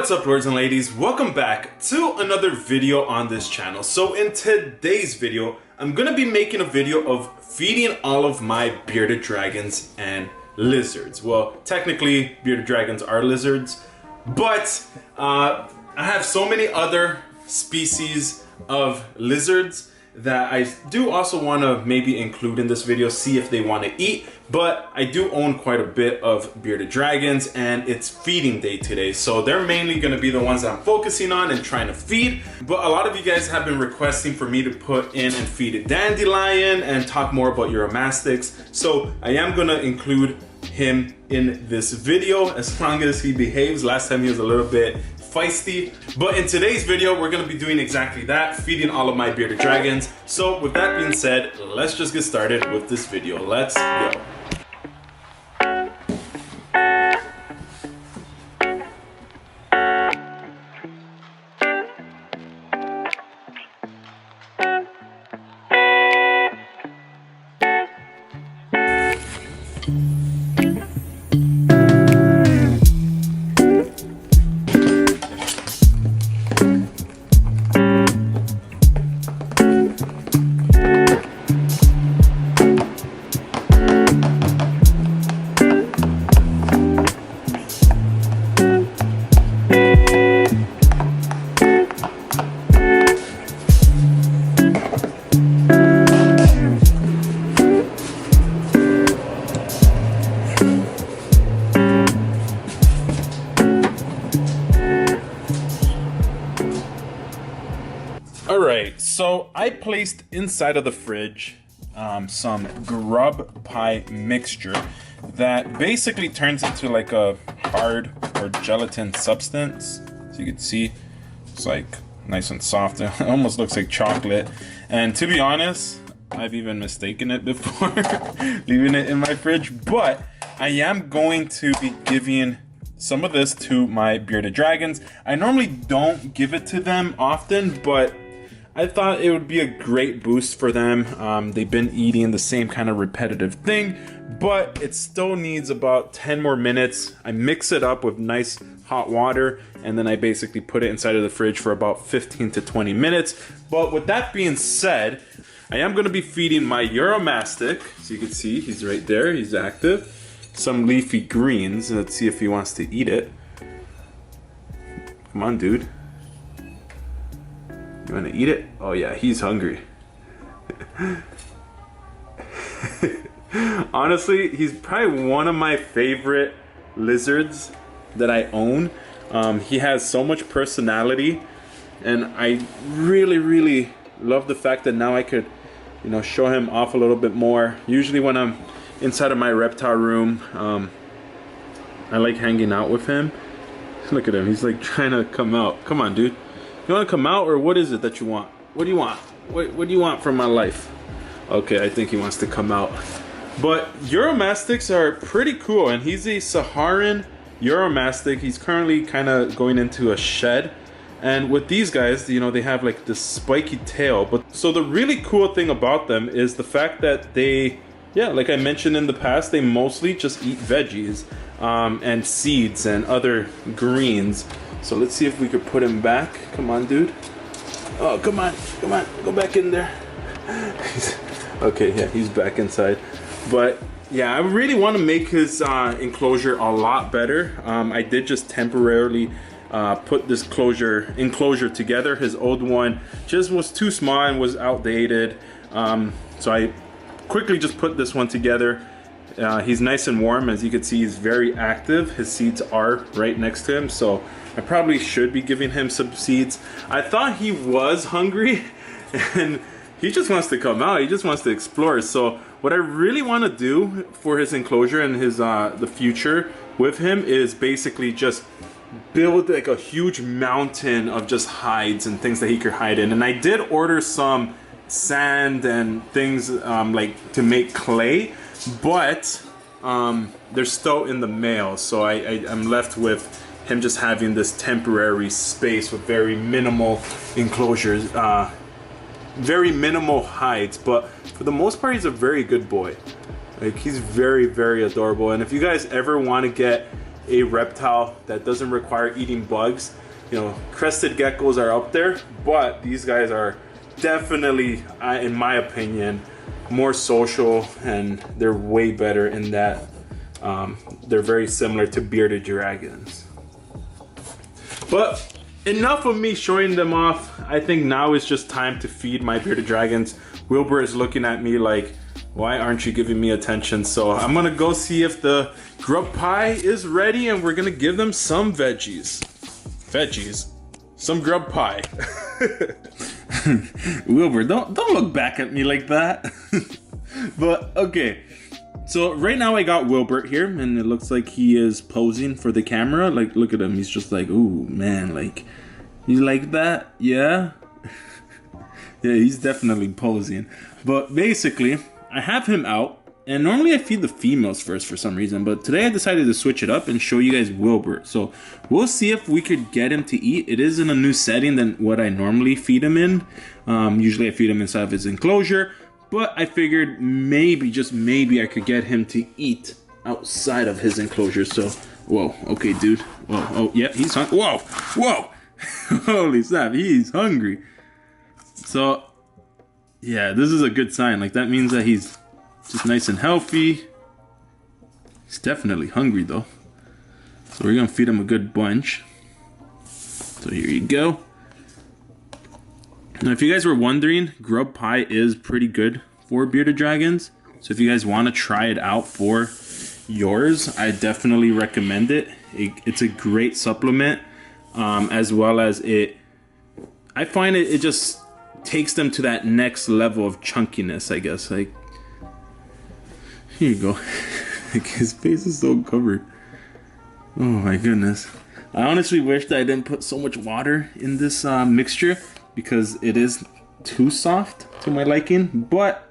What's up, lords and ladies? Welcome back to another video on this channel. So in today's video, I'm gonna be making a video of feeding all of my bearded dragons and lizards. Well, technically bearded dragons are lizards, but I have so many other species of lizards that I do also want to maybe include in this video, see if they want to eat. But I do own quite a bit of bearded dragons and it's feeding day today, so they're mainly going to be the ones that I'm focusing on and trying to feed. But a lot of you guys have been requesting for me to put in and feed a dandelion and talk more about Euromastics, so I am going to include him in this video as long as he behaves. Last time he was a little bit feisty, but in today's video we're going to be doing exactly that, feeding all of my bearded dragons. So with that being said, let's just get started with this video. Let's go. Alright, so I placed inside of the fridge some Grub Pie mixture that basically turns into like a hard or gelatin substance. So you can see it's like nice and soft. It almost looks like chocolate. And to be honest, I've even mistaken it before leaving it in my fridge. But I am going to be giving some of this to my bearded dragons. I normally don't give it to them often, but I thought it would be a great boost for them. They've been eating the same kind of repetitive thing, but it still needs about 10 more minutes. I mix it up with nice hot water, and then I basically put it inside of the fridge for about 15 to 20 minutes. But with that being said, I am gonna be feeding my Euromastic. So you can see he's right there, he's active. Some leafy greens. Let's see if he wants to eat it. Come on, dude. You wanna eat it? Oh yeah, he's hungry. Honestly, he's probably one of my favorite lizards that I own. He has so much personality, and I really love the fact that now I could, you know, show him off a little bit more. Usually when I'm inside of my reptile room, I like hanging out with him. Look at him, he's like trying to come out. Come on, dude. You want to come out, or what is it that you want? What do you want? What do you want from my life? Okay, I think he wants to come out. But Euromastics are pretty cool, and he's a Saharan Euromastic. He's currently kind of going into a shed. And with these guys, you know, they have like this spiky tail. But so the really cool thing about them is the fact that they, yeah, like I mentioned in the past, they mostly just eat veggies and seeds and other greens. So let's see if we could put him back. Come on, dude. Oh, come on. Go back in there. Okay, yeah, he's back inside. But yeah, I really want to make his enclosure a lot better. I did just temporarily put this enclosure together. His old one just was too small and was outdated. So I quickly just put this one together. He's nice and warm. As you can see, he's very active. His seeds are right next to him, so I probably should be giving him some seeds. I thought he was hungry and he just wants to come out. He just wants to explore. So what I really want to do for his enclosure and his the future with him is basically just build like a huge mountain of just hides and things that he could hide in. And I did order some sand and things like to make clay, but they're still in the mail. So I'm left with him just having this temporary space with very minimal enclosures, very minimal hides, but for the most part he's a very good boy. Like, he's very adorable. And if you guys ever want to get a reptile that doesn't require eating bugs. You know, crested geckos are up there, but these guys are definitely, in my opinion, more social, and they're way better in that they're very similar to bearded dragons. But enough of me showing them off. I think now is just time to feed my bearded dragons. Wilbur is looking at me like, why aren't you giving me attention? So I'm gonna go see if the Grub Pie is ready, and we're gonna give them some veggies. Some Grub Pie. Wilbur, don't look back at me like that. But okay, so right now I got Wilbur here, and it looks like he is posing for the camera. Like, look at him, he's just like, ooh man, like, you like that? Yeah. Yeah, he's definitely posing. But basically, I have him out, and normally I feed the females first for some reason, but today I decided to switch it up and show you guys Wilbur. So we'll see if we could get him to eat. It is in a new setting than what I normally feed him in. Usually I feed him inside of his enclosure, but I figured maybe, just maybe, I could get him to eat outside of his enclosure. So, whoa, okay, dude. Whoa, oh, yeah, he's hungry. Whoa, whoa. Holy snap, he's hungry. So, yeah, this is a good sign. Like, that means that he's just nice and healthy. He's definitely hungry, though. So we're gonna feed him a good bunch. So here you go. Now, if you guys were wondering, Grub Pie is pretty good for bearded dragons. So if you guys want to try it out for yours, I definitely recommend it. It's a great supplement, as well as I find it just takes them to that next level of chunkiness, I guess. Like, here you go. Like, his face is so covered. Oh my goodness. I honestly wish that I didn't put so much water in this mixture, because it is too soft to my liking. But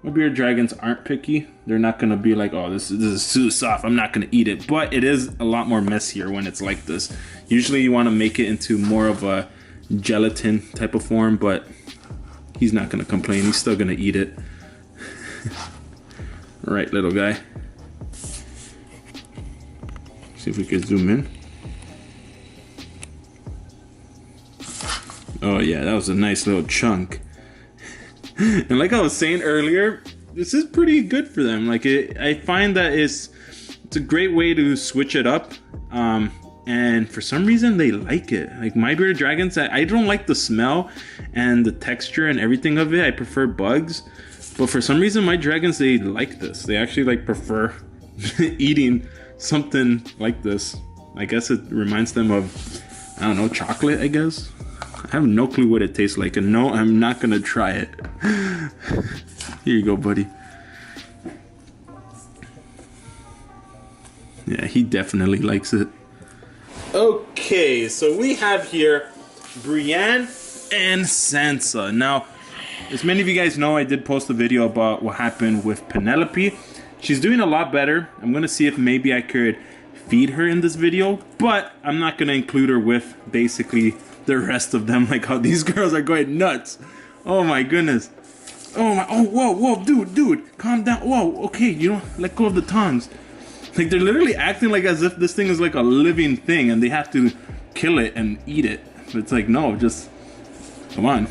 my bearded dragons aren't picky. They're not gonna be like, oh, this is too soft, I'm not gonna eat it. But it is a lot more messier when it's like this. Usually you want to make it into more of a gelatin type of form, but he's not gonna complain. He's still gonna eat it. All right, little guy. See if we can zoom in. Oh yeah, that was a nice little chunk. And like I was saying earlier, this is pretty good for them. Like, I find that it's a great way to switch it up. And for some reason they like it. Like, my bearded dragons, I don't like the smell and the texture and everything of it. I prefer bugs. But for some reason my dragons, they like this. They actually like prefer eating something like this. I guess it reminds them of, I don't know, chocolate, I guess. I have no clue what it tastes like, and no, I'm not gonna try it. Here you go, buddy. Yeah, he definitely likes it. Okay, so we have here Brienne and Sansa. Now, as many of you guys know, I did post a video about what happened with Penelope. She's doing a lot better. I'm gonna see if maybe I could feed her in this video, but I'm not gonna include her with basically the rest of them. Like, how these girls are going nuts. Oh my goodness. Oh my, oh, whoa, dude, calm down. Whoa, okay, you know, let go of the tongs. Like, they're literally acting like as if this thing is like a living thing and they have to kill it and eat it. But it's like, no, just, come on.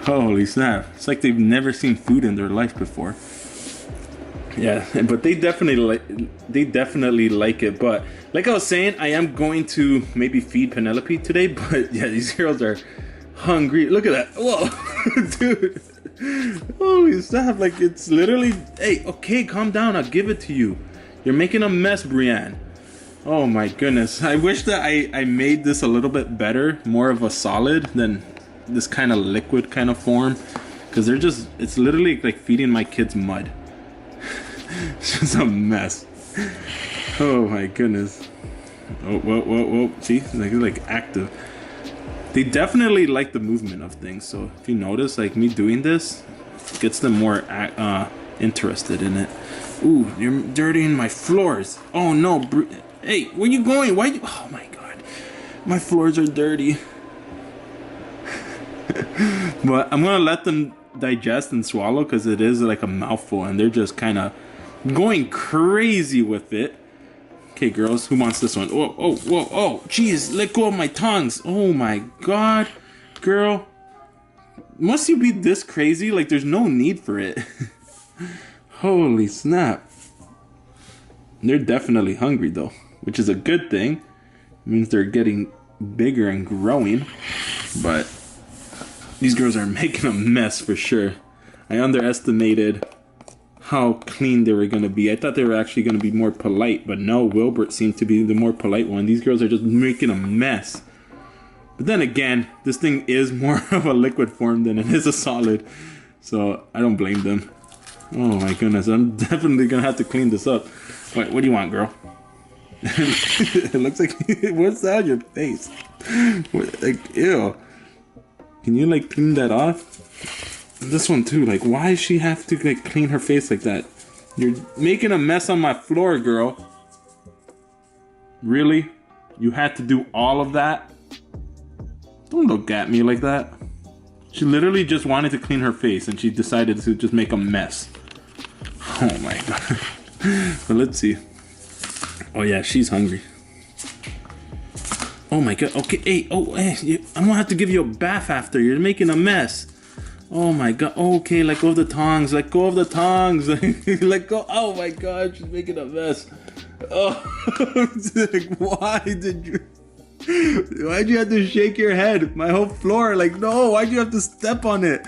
Holy snap. It's like they've never seen food in their life before. Yeah, but they definitely like it. But like I was saying, I am going to maybe feed Penelope today. But yeah, these girls are hungry. Look at that. Whoa, dude. Holy snap. Like, it's literally, hey, okay, calm down. I'll give it to you. You're making a mess, Brienne. Oh my goodness. I wish that I made this a little bit better, more of a solid than this kind of liquid kind of form. Because they're just, it's literally like feeding my kids mud. It's just a mess. Oh my goodness. Oh, whoa. See, like active. They definitely like the movement of things. So if you notice, like, me doing this gets them more interested in it. Ooh, you're dirtying my floors. Oh no, hey, where you going? Why you? Oh my god, my floors are dirty. But I'm gonna let them digest and swallow, because it is like a mouthful, and they're just kind of going crazy with it. Okay, girls, who wants this one? Whoa, oh, whoa, oh, jeez, let go of my tongs. Oh my god, girl. Must you be this crazy? Like, there's no need for it. Holy snap. They're definitely hungry, though, which is a good thing. It means they're getting bigger and growing. But these girls are making a mess for sure. I underestimated how clean they were going to be. I thought they were actually going to be more polite, but no, Wilbert seemed to be the more polite one. These girls are just making a mess. But then again, this thing is more of a liquid form than it is a solid. So I don't blame them. Oh my goodness, I'm definitely going to have to clean this up. Wait, what do you want, girl? It looks like, what's that on your face? What, like, ew. Can you like clean that off? This one too, like, why does she have to like clean her face like that? You're making a mess on my floor, girl. Really? You had to do all of that? Don't look at me like that. She literally just wanted to clean her face and she decided to just make a mess. Oh my god. But let's see. Oh yeah, she's hungry. Oh my god. Okay, hey, oh, hey, I'm gonna have to give you a bath after. You're making a mess. Oh my god. Okay, let go of the tongs. Let go of the tongs. Let go. Oh my god, she's making a mess. Oh, like, why'd you have to shake your head? My whole floor, like, no, why'd you have to step on it?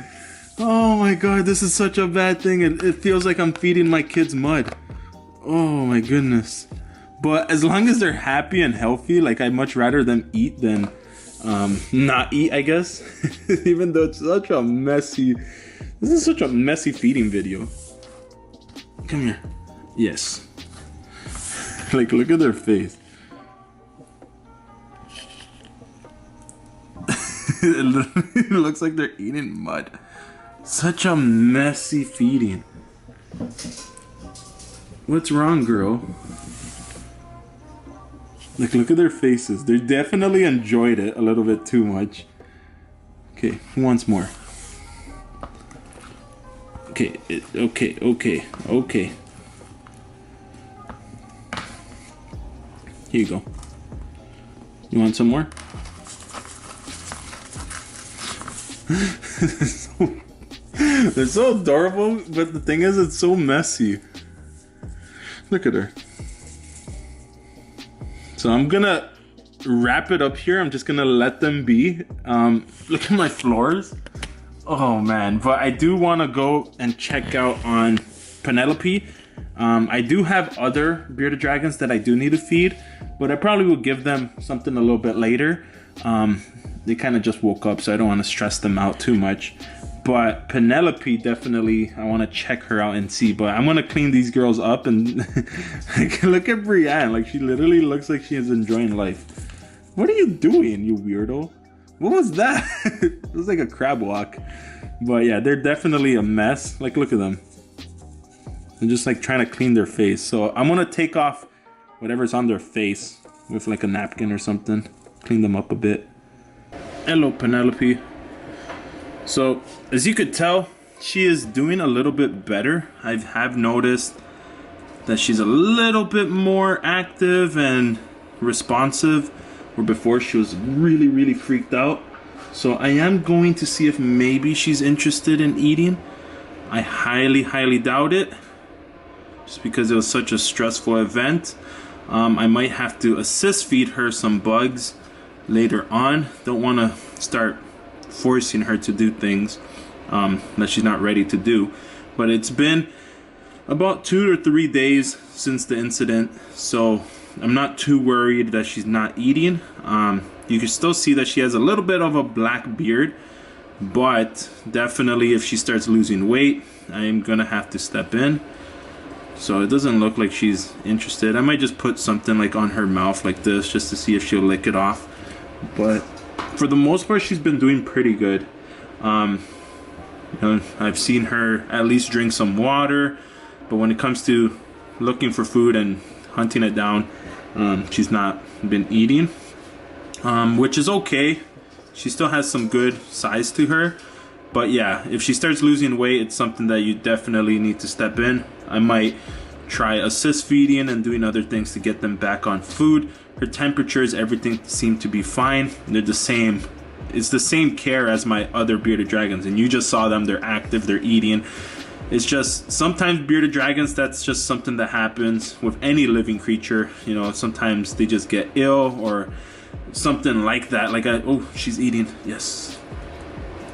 Oh my god, this is such a bad thing. It feels like I'm feeding my kids mud. Oh my goodness. But as long as they're happy and healthy, like, I'd much rather them eat than not eat, I guess. Even though it's such a messy, this is such a messy feeding video. Come here. Yes. Like, look at their face. It literally looks like they're eating mud. Such a messy feeding. What's wrong, girl? Like, look at their faces. They definitely enjoyed it a little bit too much. Okay, who wants more? Okay, okay. Here you go. You want some more? They're so adorable, but the thing is, it's so messy. Look at her. So I'm gonna wrap it up here. I'm just gonna let them be. Look at my floors. Oh man, but I do want to go and check out on Penelope. I do have other bearded dragons that I do need to feed, but I probably will give them something a little bit later. They kind of just woke up, so I don't want to stress them out too much. But Penelope, definitely, I want to check her out and see. But I'm going to clean these girls up. And like, look at Brienne. Like, she literally looks like she is enjoying life. What are you doing, you weirdo? What was that? It was like a crab walk. But yeah, they're definitely a mess. Like, look at them. They're just like trying to clean their face. So I'm going to take off whatever's on their face with like a napkin or something. Clean them up a bit. Hello, Penelope. So, as you could tell, she is doing a little bit better. I have noticed that she's a little bit more active and responsive, where before she was really, really freaked out. So I am going to see if maybe she's interested in eating. I highly, highly doubt it, just because it was such a stressful event. I might have to assist feed her some bugs later on. Don't want to start forcing her to do things that she's not ready to do. But it's been about 2 or 3 days since the incident, so I'm not too worried that she's not eating. You can still see that she has a little bit of a black beard, but definitely if she starts losing weight, I'm gonna have to step in. So it doesn't look like she's interested. I might just put something like on her mouth like this just to see if she'll lick it off. But for the most part, she's been doing pretty good. You know, I've seen her at least drink some water, but when it comes to looking for food and hunting it down, she's not been eating, which is okay. She still has some good size to her, but yeah, if she starts losing weight, it's something that you definitely need to step in. I might try assist feeding and doing other things to get them back on food. Her temperatures, everything seemed to be fine. They're the same. It's the same care as my other bearded dragons, and you just saw them. They're active, they're eating. It's just sometimes bearded dragons, that's just something that happens with any living creature. You know, sometimes they just get ill or something like that. Like, oh, she's eating. Yes.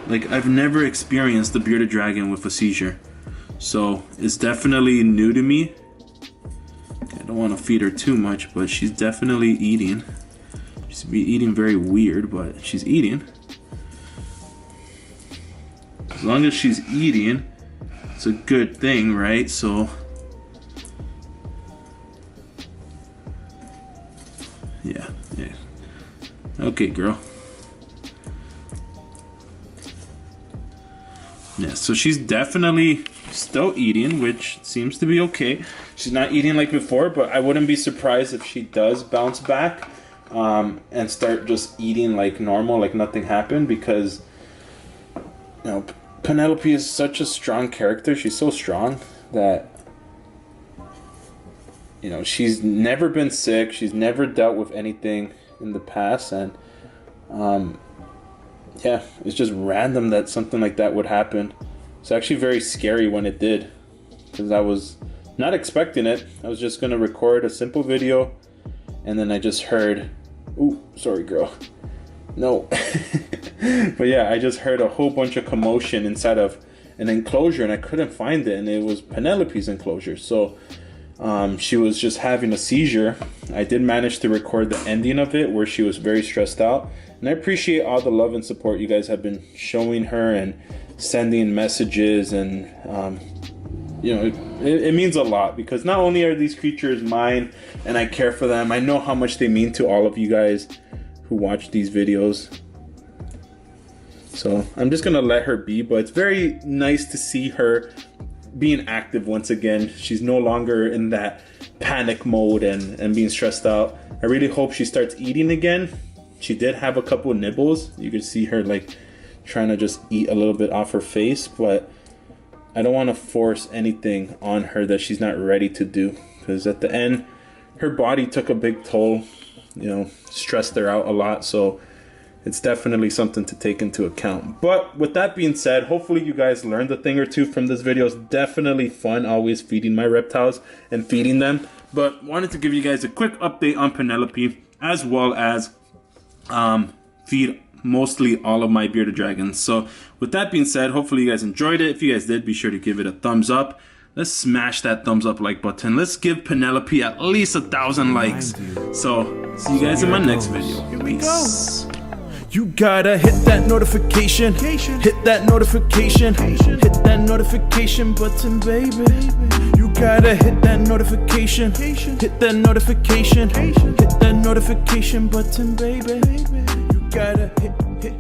Like, I've never experienced the bearded dragon with a seizure, so it's definitely new to me. I don't want to feed her too much, but she's definitely eating. She's eating very weird, but she's eating. As long as she's eating, it's a good thing, right? So yeah. Okay, girl. Yeah, so she's definitely still eating, which seems to be okay. She's not eating like before, but I wouldn't be surprised if she does bounce back and start just eating like normal, like nothing happened, because, you know, Penelope is such a strong character. She's so strong that, you know, she's never been sick. She's never dealt with anything in the past, and yeah, it's just random that something like that would happen. It's actually very scary when it did, because I was not expecting it. I was just gonna record a simple video, and then I just heard, ooh, sorry girl, no. But yeah, I just heard a whole bunch of commotion inside of an enclosure, and I couldn't find it, and it was Penelope's enclosure. So she was just having a seizure. I did manage to record the ending of it where she was very stressed out, and I appreciate all the love and support you guys have been showing her and sending messages, and you know, it means a lot, because not only are these creatures mine and I care for them, I know how much they mean to all of you guys who watch these videos. So I'm just gonna let her be, but it's very nice to see her being active once again. She's no longer in that panic mode and being stressed out. I really hope she starts eating again. She did have a couple of nibbles. You could see her like trying to just eat a little bit off her face, but I don't want to force anything on her that she's not ready to do, because at the end her body took a big toll, you know, stressed her out a lot. So it's definitely something to take into account. But with that being said, hopefully you guys learned a thing or two from this video. It's definitely fun always feeding my reptiles and feeding them. But wanted to give you guys a quick update on Penelope, as well as feed mostly all of my bearded dragons. So with that being said, hopefully you guys enjoyed it. If you guys did, be sure to give it a thumbs up. Let's smash that thumbs up like button. Let's give Penelope at least 1,000 likes. So see you guys in my next video. Peace. You gotta hit that notification, hit that notification, hit that notification button, baby. You gotta hit that notification, hit that notification, hit that notification button, baby. You gotta hit